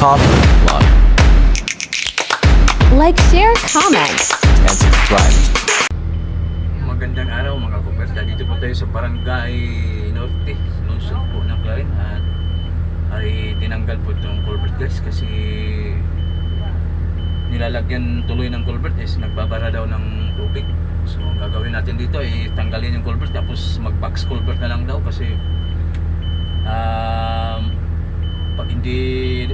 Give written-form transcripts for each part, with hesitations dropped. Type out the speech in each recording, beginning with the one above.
Top Vlog Like, share, comment. and subscribe. Magandang araw mga kuperta. Dito po tayo sa Barangay Norte, lungsod po ng Clarin, at ay tinanggal po itong culvert guys kasi nilalagyan tuloy ng culvert is nagbabara daw ng tubig. So ang gagawin natin dito ay tanggalin yung culvert tapos mag-box culvert na lang daw kasi pag hindi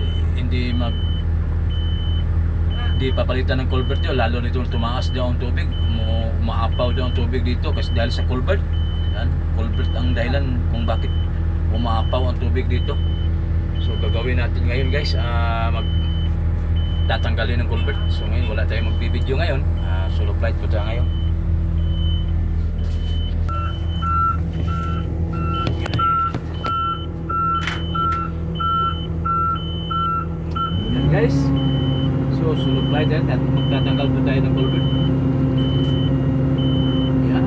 papalitan ng culvert yun, lalo nito tumaas daw ang tubig, umaapaw daw ang tubig dito kasi dahil sa culvert. Yan, culvert ang dahilan kung bakit umaapaw ang tubig dito. So gagawin natin ngayon guys, tatanggalin ng culvert. So ngayon wala tayong magbibideo ngayon, solo flight po tayo ngayon. Yan guys, so solo flight yan at magtatanggal po tayo ng culvert. Yan.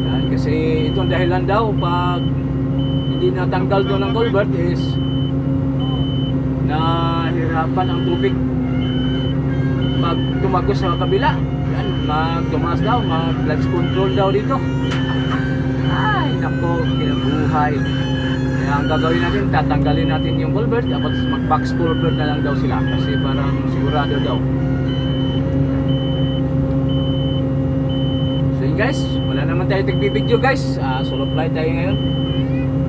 Yan kasi itong dahilan daw pag hindi natanggal doon ng culvert is nahirapan ang tubig pag tumagos sa kabila. Yan, magtumaas daw, mag-flood control daw dito. Ay nako, kinabuhay. Kaya ang gagawin natin, tatanggalin natin yung culvert tapos mag-box culvert na lang daw sila kasi parang sigurado daw. So yun guys, wala naman tayo nagbibideo guys, solo flight tayo ngayon.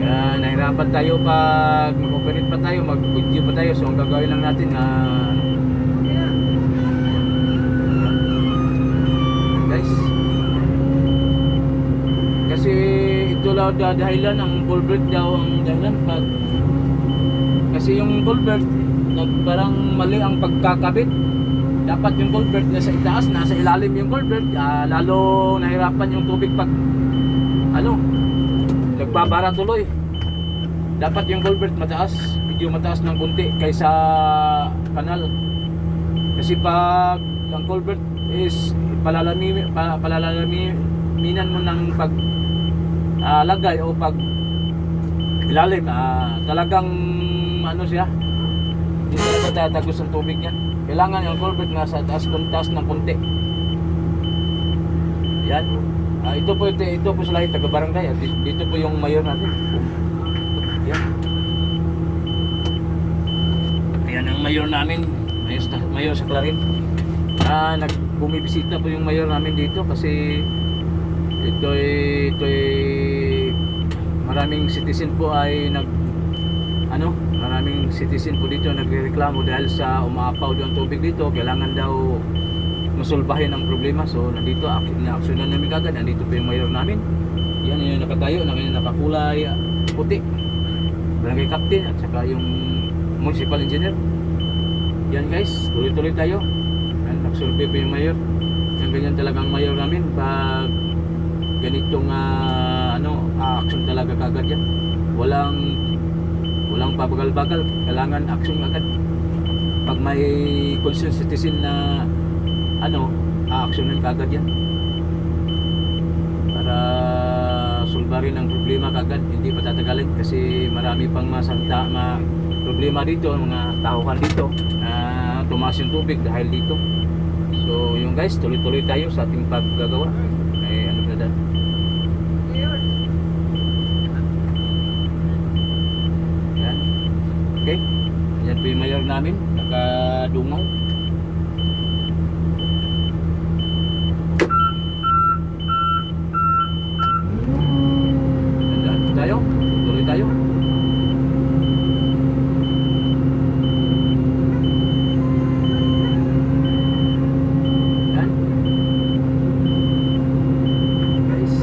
Kaya nahirapan tayo pag mag-operate pa tayo, mag-video pa tayo. So ang gagawin lang natin guys, kasi ito lang dahilan, ang culvert daw ang dahilan pag kasi yung culvert parang mali ang pagkakabit. Dapat yung culvert nasa itaas, nasa ilalim yung culvert, lalo nahirapan yung tubig pag nagbabara tuloy. Dapat yung culvert mataas, medyo mataas ng kunti kaysa kanal. Kasi pag ang culvert is palalaminan mo ng pag lagay o pag ilalim, talagang siya, hindi talaga tatagos ang tubig niya. Kailangan yung culvert nasa taas ng kunti. Yan. Ito po sila yung taga-barangay. Dito po yung mayor natin. Yan. Yan ang mayor namin. Mayor sa Clarin. Bumibisita po yung mayor namin dito kasi ito ay maraming citizen po ay maraming citizen po dito nagrereklamo dahil sa umaapaw doon tubig dito. Kailangan daw masulbahin ang problema. So nandito na-aksyonan namin kagad. Nandito po yung mayor namin. Yan yung nakatayo, nakakulay puti, barangay captain at saka yung municipal engineer. Yan guys, tuloy-tuloy tayo. Yan, nagsulbi po yung mayor. Yan, ganyan talagang mayor namin pag ganitong action talaga kagad yan. Walang pabagal-bagal, kailangan action agad. Pag may concerned citizen na aksyonan kagad yan para sulbarin ang problema kagad, hindi pa tatagalin kasi marami pang problema dito, mga tauhan dito tumaas yung tubig dahil dito. So yung guys, tuloy-tuloy tayo sa ating paggagawa. Yan. Okay, yan po yung mayor namin, nakadungaw. Tuloy tayo. Yan. Guys.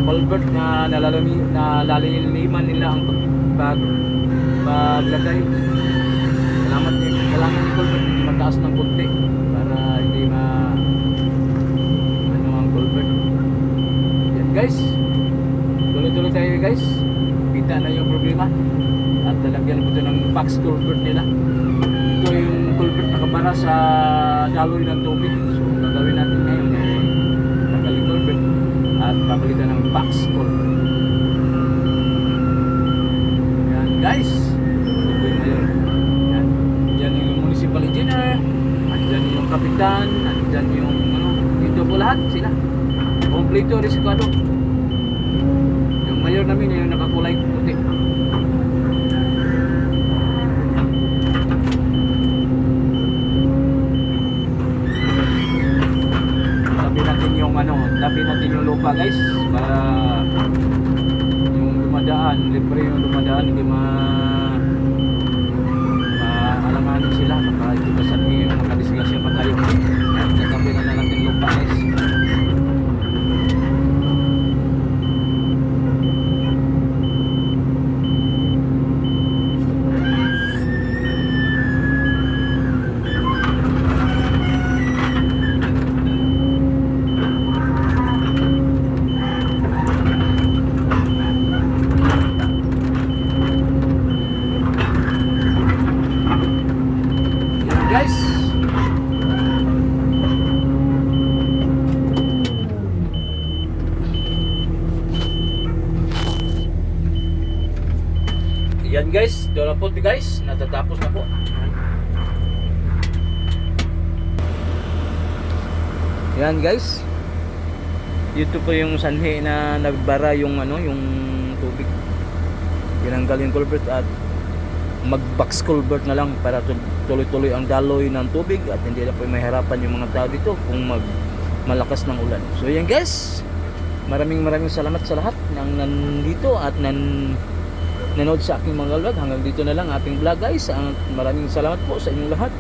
Culvert na nalaliliman nila ang paglagay. Kailangan yung culvert mataas ng kunti para hindi guys, tuloy-tuloy tayo guys. Kita na yung problema. At lalagyan ko ito ng box culvert nila. Ito yung culvert na kabara sa daloy ng tubig. So gagawin natin ngayon eh, tanggalin culvert at papalitan ng box culvert. Yan guys, ito yung mayor. Yan, yan yung municipal engineer, andyan yung kapitan, andyan yung ano, dito po lahat sila. Kompleto risikado. Yung mayor namin yung nakakulay puti. Tabi natin yung lupa guys para yung dumadaan, libre yung dumadaan, hindi maalanganin sila, baka ito kasabi yung makadisgrasya pa tayo. Tatabi na natin lupa guys. Guys, yan guys, ito na po guys, natatapos na po. Yan guys, dito po yung sanhi na nagbara yung ano, yung tubig. Tinanggal yung culvert at mag-box culvert na lang para tuloy-tuloy ang daloy ng tubig at hindi na po mahirapan yung mga tao dito kung malakas ng ulan. So yan guys, maraming salamat sa lahat ng nandito at nanood sa aking mga vlog. Hanggang dito na lang ating vlog guys. Maraming salamat po sa inyong lahat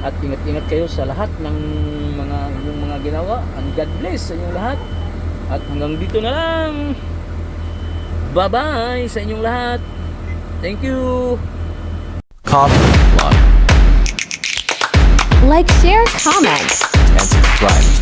at ingat-ingat kayo sa lahat ng inyong mga ginawa, and God bless sa inyong lahat. At hanggang dito na lang, bye bye sa inyong lahat. Thank you. Coffee Vlog. Like, share, comment. And subscribe.